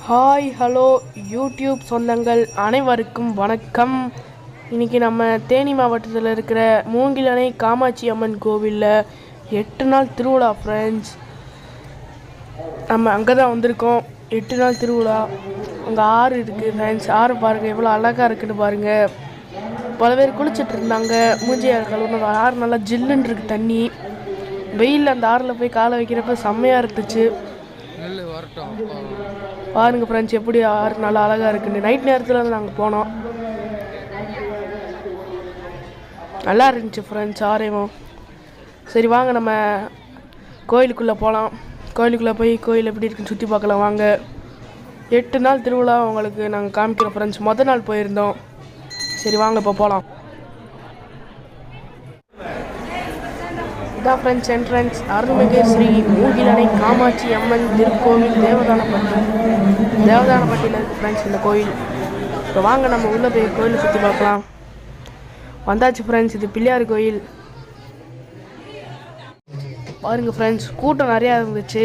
Hi hello YouTube சொந்தங்கள் அனைவருக்கும் வணக்கம். இன்றைக்கி நம்ம தேனி மாவட்டத்தில் இருக்கிற மூங்கிலணை காமாட்சி அம்மன் கோவிலில் 8 நாள் திருவிழா ஃப்ரெண்ட்ஸ். நம்ம அங்கே தான் வந்திருக்கோம். 8 நாள் திருவிழா. அங்கே ஆறு இருக்குது ஃப்ரெண்ட்ஸ். ஆறு பாருங்கள் எவ்வளோ அழகாக இருக்குன்னு பாருங்கள். பல பேர் குளிச்சுட்டு இருந்தாங்க. மூஞ்சியார் கழுவுன ஆறு நல்லா ஜில்லுன்னு இருக்குது தண்ணி. வெயிலில் அந்த ஆறில் போய் காலை வைக்கிறப்ப செம்மையாக இருந்துச்சு. பாருங்கள் ஃப்ரெண்ட்ஸ் எப்படி ஆறு நல்லா அழகாக இருக்குன்னு. நைட் நேரத்தில் வந்து நாங்கள் போனோம். நல்லா இருந்துச்சு ஃப்ரெண்ட்ஸ் ஆரையும். சரி வாங்க நம்ம கோயிலுக்குள்ளே போகலாம். கோயிலுக்குள்ளே போய் கோயில் எப்படி இருக்குன்னு சுற்றி பார்க்கலாம் வாங்க. 8 நாள் திருவிழா உங்களுக்கு நாங்கள் காமிக்கிறோம் ஃப்ரெண்ட்ஸ். மொதல் நாள் போயிருந்தோம். சரி வாங்க இப்போ போகலாம். இதான் ஃப்ரெண்ட்ஸ் என்ட்ரன்ஸ். அருள்மிகு ஸ்ரீ மூங்கிலணை காமாட்சி அம்மன் திருக்கோவில் தேவதானப்பட்டியில் இருக்குது ஃப்ரெண்ட்ஸ் இந்த கோயில். இப்போ வாங்க நம்ம உள்ளே போய் கோயிலை சுற்றி பார்க்கலாம். வந்தாச்சு ஃப்ரெண்ட்ஸ். இது பிள்ளையார் கோயில். பாருங்கள் ஃப்ரெண்ட்ஸ் கூட்டம் நிறையா இருந்துச்சு.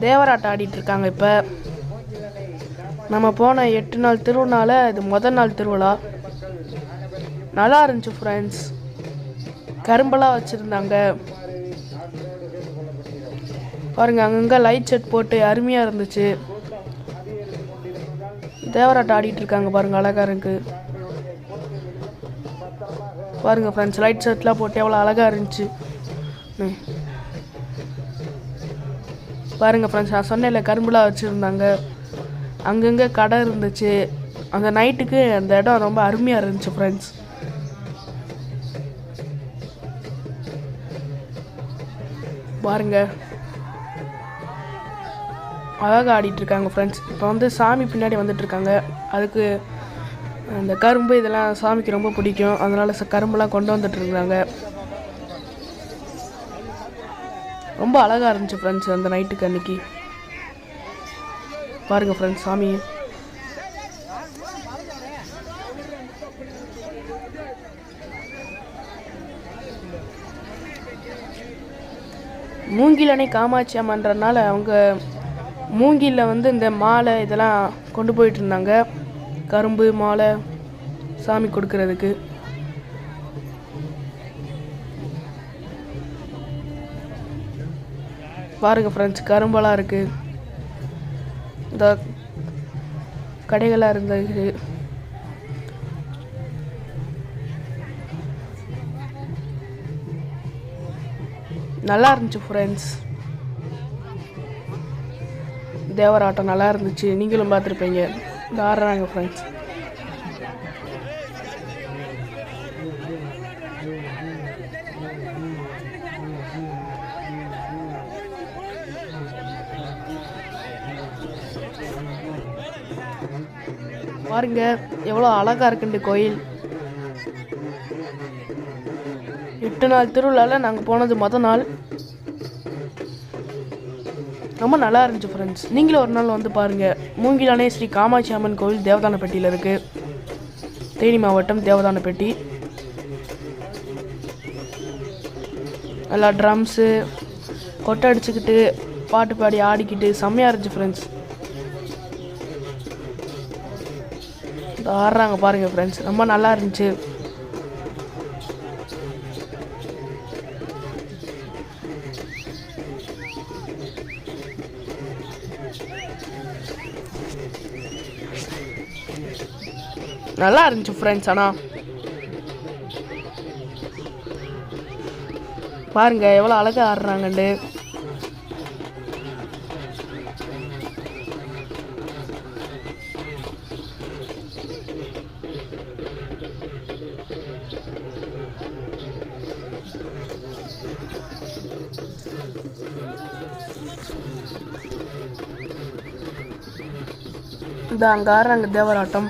தேவராட்டம் ஆடிட்டுருக்காங்க. இப்போ நம்ம போன 8 நாள் திருவிழாவில் இது முதல் நாள் திருவிழா. நல்லா இருந்துச்சு ஃப்ரெண்ட்ஸ். கரும்பெல்லாம் வச்சுருந்தாங்க பாருங்கள். அங்கங்கே லைட் செட் போட்டு அருமையாக இருந்துச்சு. தேவராட்டம் ஆடிட்டுருக்காங்க பாருங்கள். அழகாக இருக்குது பாருங்கள் ஃப்ரெண்ட்ஸ். லைட் செட்லாம் போட்டு எவ்வளோ அழகாக இருந்துச்சு பாருங்கள் ஃப்ரெண்ட்ஸ். நான் சொன்னேன்ல கரும்புலாம் வச்சுருந்தாங்க. அங்கங்கே கடை இருந்துச்சு. அந்த நைட்டுக்கு அந்த இடம் ரொம்ப அருமையாக இருந்துச்சு ஃப்ரெண்ட்ஸ். பாருங்க அழகாக ஆடிட்டுருக்காங்க ஃப்ரெண்ட்ஸ். இப்போ வந்து சாமி பின்னாடி வந்துட்டுருக்காங்க. அதுக்கு அந்த கரும்பு இதெல்லாம் சாமிக்கு ரொம்ப பிடிக்கும். அதனால் கரும்புலாம் கொண்டு வந்துட்டுருக்காங்க. ரொம்ப அழகாக இருந்துச்சு ஃப்ரெண்ட்ஸ் அந்த நைட்டுக்கு அன்றைக்கி. பாருங்கள் ஃப்ரெண்ட்ஸ் சாமி. மூங்கிலணை காமாட்சி அம்மன்றனால அவங்க மூங்கிலில் வந்து இந்த மாலை இதெல்லாம் கொண்டு போயிட்டு இருந்தாங்க. கரும்பு மாலை சாமி கொடுக்கறதுக்கு. பாருங்க ஃப்ரெண்ட்ஸ் கரும்பெல்லாம் இருக்குது. இந்த கடைகளாக இருந்தது. நல்லா இருந்துச்சு ஃப்ரெண்ட்ஸ். தேவராட்டம் நல்லா இருந்துச்சு. நீங்களும் பார்த்துருப்பீங்க. இந்த ஆடுறாங்க ஃப்ரெண்ட்ஸ். பாருங்க எவ்வளோ அழகாக இருக்குண்டு கோயில். 8 நாள் திருவிழாவில் நாங்கள் போனது மொதல் நாள். ரொம்ப நல்லா இருந்துச்சு ஃப்ரெண்ட்ஸ். நீங்களும் ஒரு நாள் வந்து பாருங்கள். மூங்கிலணை ஸ்ரீ காமாட்சி அம்மன் கோவில் தேவதானப்பட்டியில் இருக்குது. தேனி மாவட்டம் தேவதானப்பட்டி. நல்லா ட்ரம்ஸு கொட்டை அடிச்சுக்கிட்டு பாட்டு பாடி ஆடிக்கிட்டு செம்மையாக இருந்துச்சு ஃப்ரெண்ட்ஸ். ஆடுறாங்க பாருங்கள் ஃப்ரெண்ட்ஸ். ரொம்ப நல்லா இருந்துச்சு. நல்லா இருந்துச்சு ஃப்ரெண்ட்ஸ். ஆனால் பாருங்க எவ்வளோ அழகாக ஆடுறாங்கண்டு. இந்த அங்கே ஆடுறாங்க தேவராட்டம்.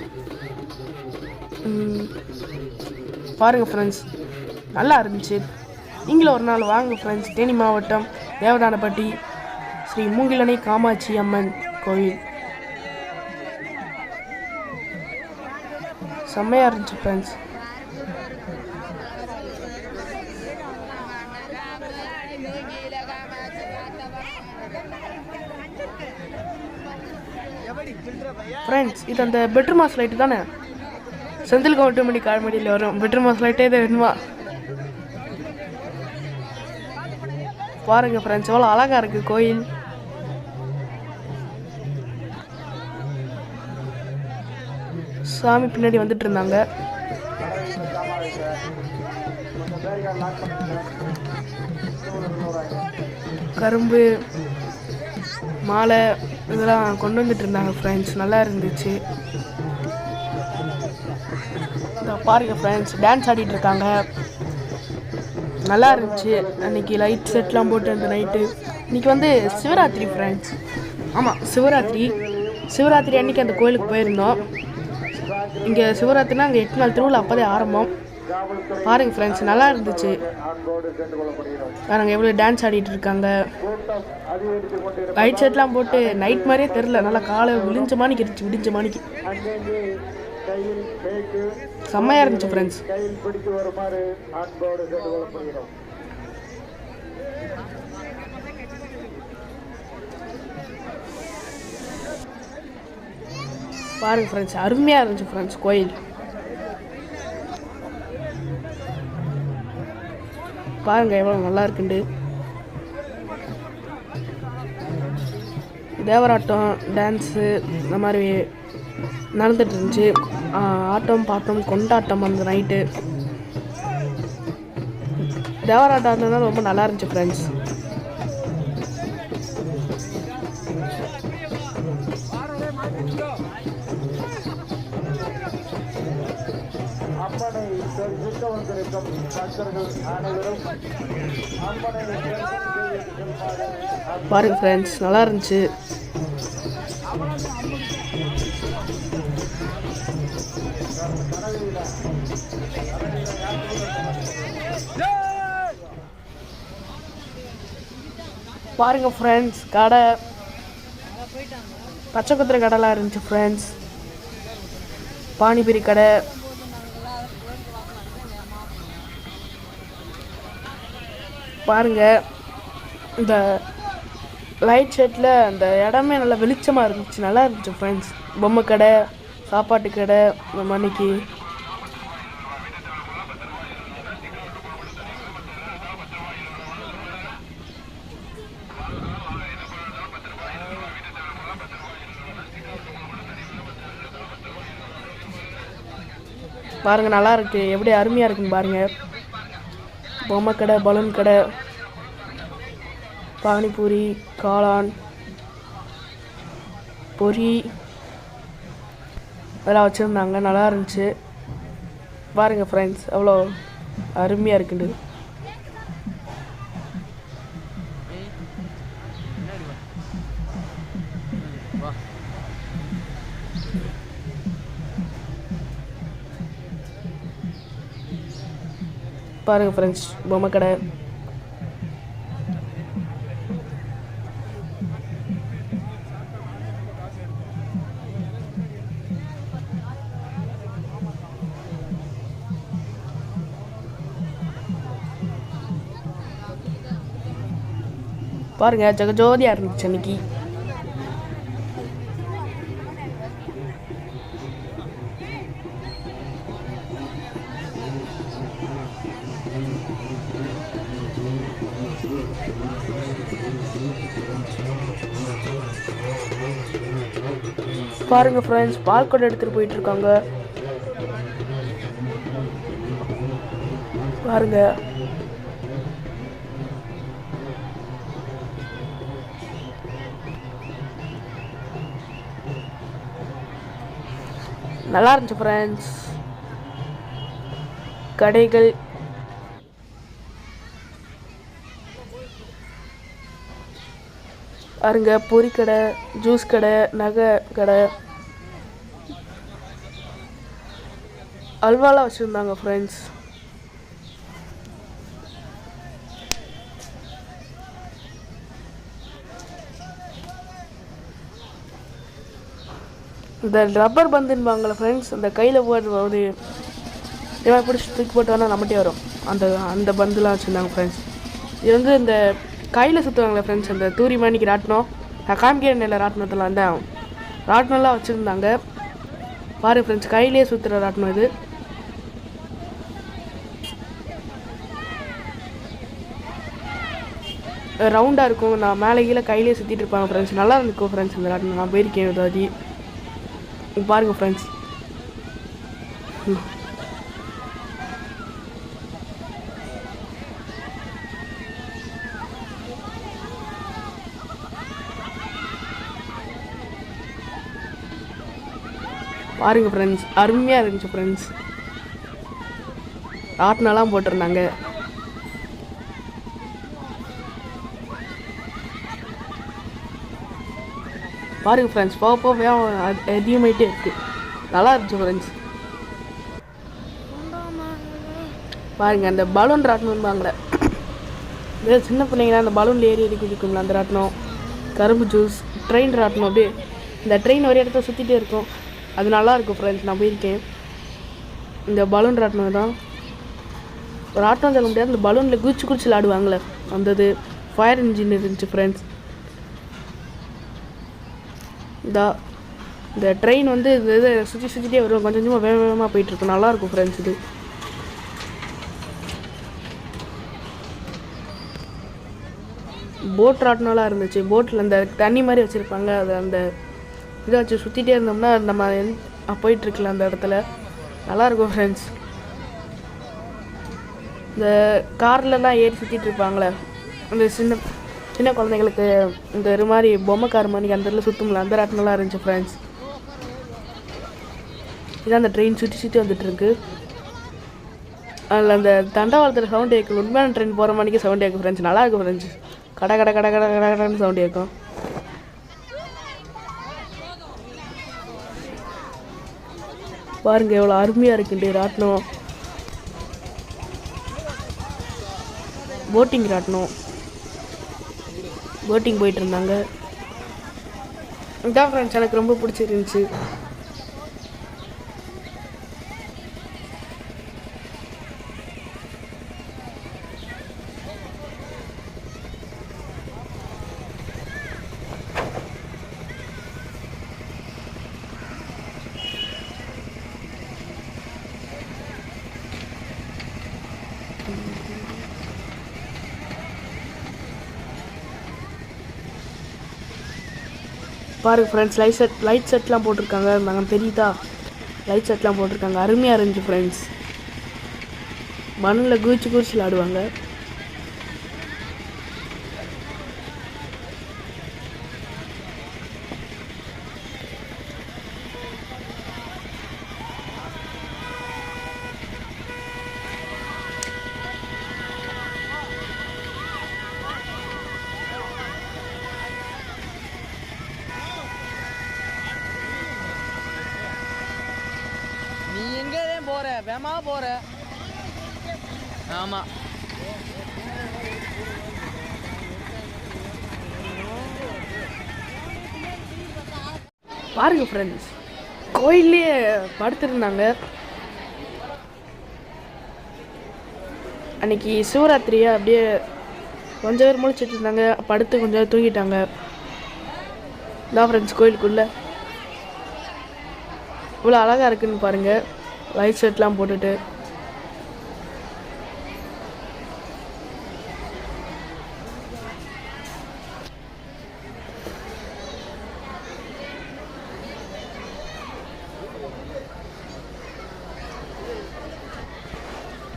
பாருங்கள் ஃப்ரெண்ட்ஸ் நல்லா இருந்துச்சு. நீங்களும் ஒரு நாள் வாங்க ஃப்ரெண்ட்ஸ். தேனி மாவட்டம் தேவதானப்பட்டி ஸ்ரீ மூங்கிலணை காமாட்சி அம்மன் கோயில். செம்மையாக இருந்துச்சு ஃப்ரெண்ட்ஸ். ஃப்ரெண்ட்ஸ், இது அந்த பெட்ரூம் ஹவுஸ் லைட்டு தானே? செந்தில் கவுண்டமணி காமெடியில் வரும் பெட்ரூம் ஹவுஸ் லைட்டே இதை வேணுமா? பாருங்க ஃப்ரெண்ட்ஸ், எவ்வளோ அழகாக இருக்குது கோயில். சாமி பின்னாடி வந்துட்டு இருந்தாங்க. கரும்பு மாலை இதெல்லாம் கொண்டு வந்துட்டு இருந்தாங்க ஃப்ரெண்ட்ஸ். நல்லா இருந்துச்சு. பாருங்க ஃப்ரெண்ட்ஸ், டான்ஸ் ஆடிட்டு இருக்காங்க. நல்லா இருந்துச்சு. அன்றைக்கி லைட் செட்லாம் போட்டு அந்த நைட்டு. இன்றைக்கி வந்து சிவராத்திரி ஃப்ரெண்ட்ஸ். ஆமாம், சிவராத்திரி அன்றைக்கி அந்த கோயிலுக்கு போயிருந்தோம். இங்கே சிவராத்திரினா அங்கே 8 நாள் திருவிழா அப்போதே ஆரம்பம். பாருங்கள் ஃப்ரெண்ட்ஸ், நல்லா இருந்துச்சு. பாருங்கள் எவ்வளோ டான்ஸ் ஆடிட்டு இருக்காங்க. லைட் செட்லாம் போட்டு நைட் மாதிரியே தெரில. நல்லா காலை விடிஞ்ச மாணிக்கு இருந்துச்சு. விடிஞ்ச மாணிக்கு செம்மையாக இருந்துச்சு ஃப்ரெண்ட்ஸ். பாருங்க ஃப்ரெண்ட்ஸ், அருமையாக இருந்துச்சு ஃப்ரெண்ட்ஸ் கோயில். பாருங்கள் எவ்வளோ நல்லா இருக்குண்டு. தேவராட்டம் டான்ஸு இந்த மாதிரி நடந்துட்டு இருந்துச்சு. ஆட்டம் பாட்டம் கொண்டாட்டம் அந்த நைட்டு. தேவராட்டம் தான் ரொம்ப நல்லா இருந்துச்சு ஃப்ரெண்ட்ஸ். பாருங்க ஃப்ரெண்ட்ஸ், நல்லா இருந்துச்சு. பாருங்க ஃப்ரெண்ட்ஸ், கடை பச்சை குத்துற கடைலாம் இருந்துச்சு ஃப்ரெண்ட்ஸ். பானிபூரி கடை. பாருங்க இந்த லைட் ஷெட்டில் அந்த இடமே நல்லா வெளிச்சமாக இருந்துச்சு. நல்லா இருந்துச்சு ஃப்ரெண்ட்ஸ். பொம்மை கடை, சாப்பாட்டு கடை இந்த மணிக்கு. பாருங்க நல்லா இருக்கு. எப்படி அருமையாக இருக்குன்னு பாருங்க. பொம்மை கடை, பலூன் கடை, பானிபூரி, காளான், பொரி அதெல்லாம் வச்சுருந்தாங்க. நல்லா இருந்துச்சு. பாருங்கள் ஃப்ரெண்ட்ஸ், அவ்வளோ அருமையாக இருக்குண்டு. பாருங்கள் ஃப்ரெண்ட்ஸ், பொம்மை கடை. பாருங்க ஜெகஜோதியாக இருந்துச்சு அன்னைக்கு. பாருங்க ஃப்ரெண்ட்ஸ், பால்கோட் எடுத்துட்டு போயிட்டு இருக்காங்க. பாருங்க நல்லா இருந்துச்சு ஃப்ரெண்ட்ஸ். கடைகள் பாருங்க, பொரி கடை, ஜூஸ் கடை, நகை கடை, அல்வாலாம் வச்சுருந்தாங்க ஃப்ரெண்ட்ஸ். இந்த ரப்பர் பந்துன்பாங்களே ஃப்ரெண்ட்ஸ், அந்த கையில் போடுறது இவன் பிடிச்சி தூக்கி போட்டு வேணால் நம்மகிட்டே வரும். அந்த பந்துலாம் வச்சுருந்தாங்க ஃப்ரெண்ட்ஸ். இது வந்து இந்த கையில் சுற்றுவாங்களே ஃப்ரெண்ட்ஸ், அந்த தூரி மணிக்கு ராட்டினம், நான் காமிக்கிற நிலை ராட்டினத்தில் வந்து ராட்டினம்லாம் வச்சுருந்தாங்க. பாருங்கள் ஃப்ரெண்ட்ஸ், கையிலே சுற்றுற ராட்டினம் இது. ரவுண்டாக இருக்கும், நான் மேலே கீழே கையிலே சுற்றிட்டு இருப்பாங்க ஃப்ரெண்ட்ஸ். நல்லா இருந்துக்கும் ஃப்ரெண்ட்ஸ் இந்த ராட்டினம், நான் போயிருக்கேன் ஏதாவது. பாருங்கள் ஃப்ரெண்ட்ஸ், பாருங்கள் ஃப்ரெண்ட்ஸ், அருமையாக இருந்துச்சு ஃப்ரெண்ட்ஸ். ராட்டினெல்லாம் போட்டிருந்தாங்க. பாருங்கள் ஃப்ரெண்ட்ஸ், போக போக அதிகமாகிட்டே இருக்குது. நல்லா இருந்துச்சு ஃப்ரெண்ட்ஸ். பாருங்கள், அந்த பலூன் ராட்டினம்பாங்களே, இந்த சின்ன பிள்ளைங்களாம் அந்த பலூனில் ஏறி குதிக்கும்ல அந்த ராட்டினம். கரும்பு ஜூஸ், ட்ரெயின் ராட்டினம், அப்படியே இந்த ட்ரெயின் ஒரே இடத்துல சுற்றிட்டே இருக்கும். அது நல்லாயிருக்கும் ஃப்ரெண்ட்ஸ், நான் போயிருக்கேன். இந்த பலூன் ராட்டினம் தான் ராட்டினம் சொல்ல முடியாது, இந்த பலூனில் குச்சி குச்சி விளாடுவாங்களே வந்தது. ஃபயர் இன்ஜின் இருந்துச்சு ஃப்ரெண்ட்ஸ். இந்த ட்ரெயின் வந்து இதை சுற்றிட்டே வரும், கொஞ்சம் கொஞ்சமாக வேகமாக போயிட்டுருக்கு. நல்லாயிருக்கும் ஃப்ரெண்ட்ஸ். இது போட் ராட்டினம்லாம் இருந்துச்சு. போட்டில் அந்த தண்ணி மாதிரி வச்சுருப்பாங்க, அதை அந்த இதை வச்சு சுற்றிட்டே இருந்தோம்னா நம்ம போயிட்டுருக்கலாம் அந்த இடத்துல. நல்லாயிருக்கும் ஃப்ரெண்ட்ஸ். இந்த கார்லலாம் ஏறி சுற்றிட்டு இருப்பாங்களே, அந்த சின்ன சின்ன குழந்தைங்களுக்கு இந்த ஒரு மாதிரி பொம்மை கார் மாதிரி அந்த இடத்துல சுற்றும்ல, அந்த ராட்டினம்லாம் இருந்துச்சு ஃப்ரெண்ட்ஸ். இதான் அந்த ட்ரெயின் சுற்றி வந்துட்டுருக்கு. அதில் அந்த தண்டவாளத்தில் சவுண்ட் கேட்கும், உண்மையான ட்ரெயின் போகிற மணிக்கு சவுண்ட் கேட்கும் ஃப்ரெண்ட்ஸ். நல்லாயிருக்கும் ஃப்ரெண்ட்ஸ். கடை கடை கடை கடை கடை கடைன்னு சவுண்ட் கேட்கும். பாருங்கள் எவ்வளோ அருமையாக இருக்குண்டு ராட்டினம். போட்டிங் ராட்டினம், போட்டிங் போயிட்டு இருந்தாங்க. இதான் ஃப்ரெண்ட்ஸ், எனக்கு ரொம்ப பிடிச்சிருந்துச்சு. பாருங்கள் ஃப்ரெண்ட்ஸ், லைட் செட்லாம் போட்டிருக்காங்க. நாங்கள் தெரியுதா, லைட் செட்லாம் போட்டிருக்காங்க. அருமையாக இருந்துச்சு ஃப்ரெண்ட்ஸ். மண்ணில் குதிச்சு குதிச்சு விளாடுவாங்க. நீ எங்கே போற? வேமா போற? ஆமா. பாருங்க ஃப்ரெண்ட்ஸ், கோயிலே படுத்திருந்தாங்க. அன்னைக்கு சிவராத்திரியா, அப்படியே கொஞ்சம் பேர் முழிச்சிட்டு இருந்தாங்க, படுத்து கொஞ்சம் பேர் தூங்கிட்டாங்க. இதான் ஃப்ரெண்ட்ஸ் கோயிலுக்குள்ளே இவ்வளோ அழகாக இருக்குதுன்னு பாருங்கள். லைட் செட்லாம் போட்டுட்டு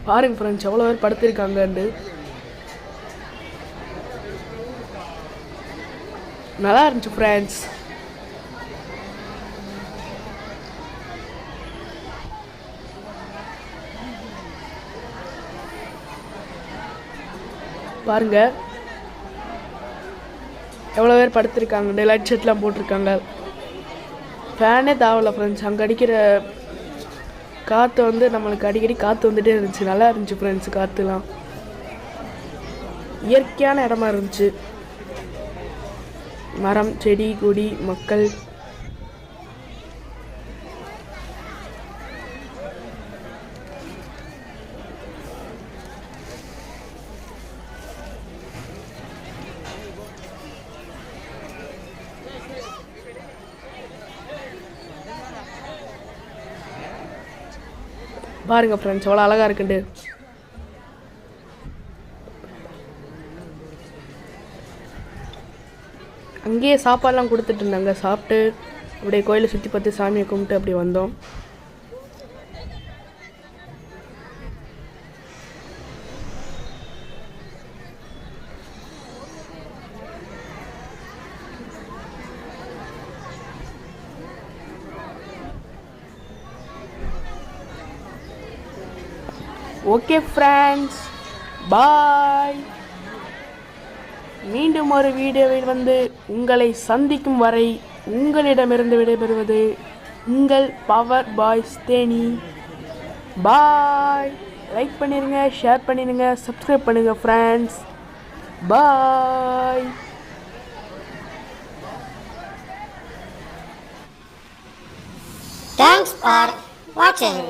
பாருங்க ஃப்ரெண்ட்ஸ், எவ்வளோ பேர் படுத்திருக்காங்கன்னு. நல்லா இருந்துச்சு ஃப்ரெண்ட்ஸ். பாருங்க எவ்வளோ பேர் படுத்திருக்காங்க. லைட் செட்லாம் போட்டிருக்காங்க. ஃபேனே தேவையில்ல ஃப்ரெண்ட்ஸ். அங்கே அடிக்கிற காற்று வந்து நம்மளுக்கு அடிக்கடி காற்று வந்துகிட்டே இருந்துச்சு. நல்லா இருந்துச்சு ஃப்ரெண்ட்ஸ். காற்றுலாம் இயற்கையான இடமா இருந்துச்சு. மரம், செடி, கொடி, மக்கள். பாருங்கள் ஃப்ரெண்ட்ஸ் எவ்வளோ அழகாக இருக்குண்டு. அங்கேயே சாப்பாடெலாம் கொடுத்துட்டு இருந்தாங்க. சாப்பிட்டு அப்படியே கோயிலை சுற்றி பார்த்து சாமியை கும்பிட்டு அப்படி வந்தோம். ஓகே ஃப்ரெண்ட்ஸ், பாய். மீண்டும் ஒரு வீடியோவில் வந்து உங்களை சந்திக்கும் வரை உங்களிடமிருந்து விடைபெறுவது உங்கள் பவர் பாய்ஸ் தேனி. பாய். லைக் பண்ணிடுங்க, ஷேர் பண்ணிடுங்க, சப்ஸ்கிரைப் பண்ணுங்கள் friends. Bye. Thanks for watching.